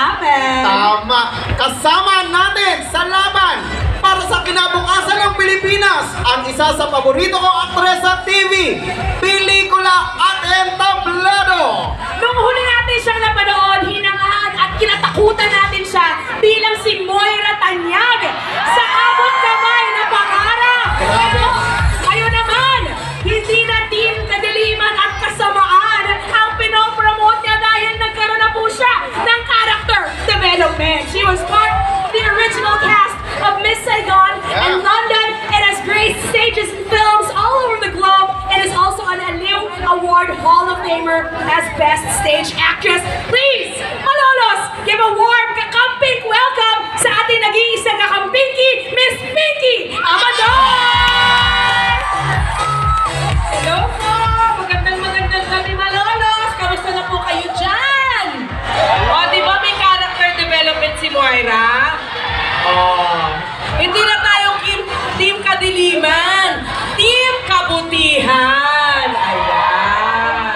namin. Tama! Kasama natin sa laban para sa kinabukasan ng Pilipinas ang isa sa paborito kong aktres sa TV, pelikula at entablado! Nung huli natin siyang napanood, hinangad at kinatakutan natin siya bilang si Moira Tanyag sa abot kamay na pangarap. Pero ngayon naman, hindi na Team Kadiliman at Kasamaan ang pinopromote niya dahil nagkaroon na po siya ng character development. She was part of the original cast of Miss Saigon in London and has graced stages and films all over the globe and is also an Aliw Award Hall of Famer as Best Stage Actress. Please, Malolos, give a warm kakamping welcome sa ating nag-iisang kakampingki, Miss Pinky Amador! Hello po! Magandang gabi, Malolos! Kamusta na po kayo dyan? O, di ba may character development si Moira? Hindi na tayong Team Kadiliman, Team Kabutihan. Ayan.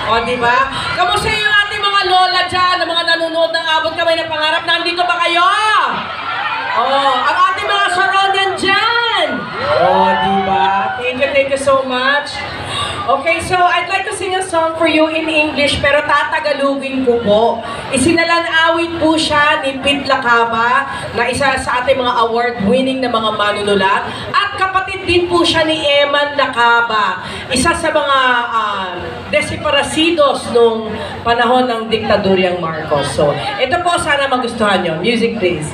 O, di ba? Kamusta yung ating mga lola dyan, ang mga nanonood ng abot kamay ng pangarap? Nandito ba kayo? Ang ating mga Saronian dyan. Di ba? Thank you so much. Okay, so I'd like to sing a song for you in English, pero tatagalugin ko po. Isinalan-awit po siya ni Pete Lacaba, na isa sa ating mga award-winning na mga manunulat. At kapatid din po siya ni Eman Lacaba, isa sa mga desaparecidos nung panahon ng diktadoryang Marcos. So, ito po, sana magustuhan nyo. Music, please.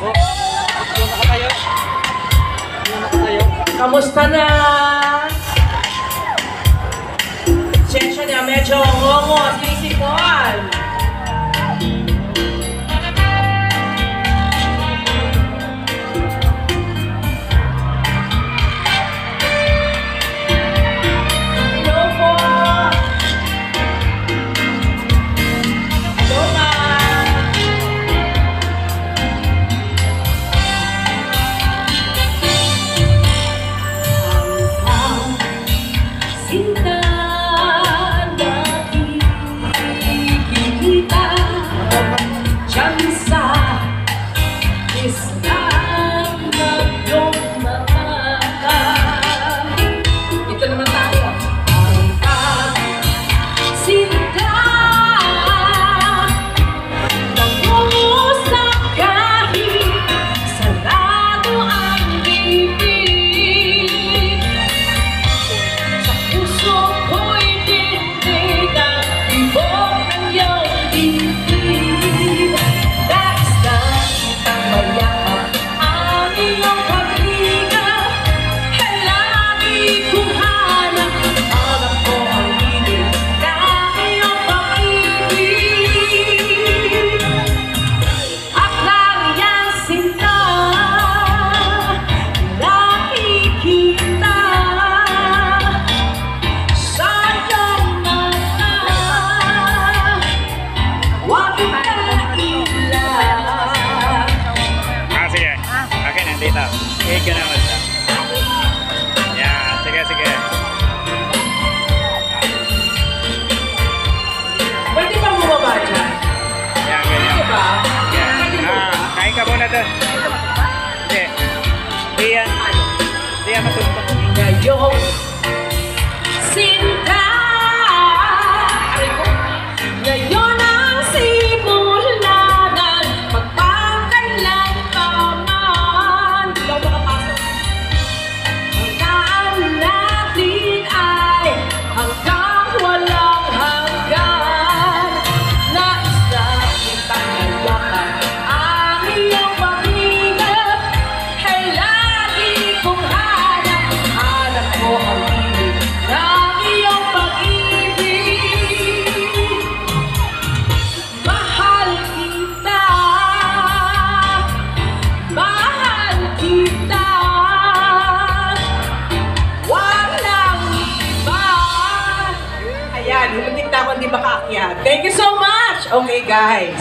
Kamusta na? Sensya niya, medyo ngongo, sinisipon. Hello po. Hello ma. Sinta Dito. Higit ka naman siya. Yan. Sige. Pwede bang bumaba dyan? Yan, ganyan. Diba? Yan. Kain ka muna doon. Hindi. Hindi yan matutok. Ngayon, Sinta. Ngayon ang simula ng magpakailan pa man. Hindi ako makapasok. Ang daan natin ay hanggang walang hanggan. Nais na kitang hayakan ang iyong pag-ingat. Ay lagi kong hanap ko ang ibig ng iyong pag-ibig. Mahal kita, mahal kita, walang iba. Ayan, humuntik na ako hindi makaakyat. Thank you so much! Okay guys.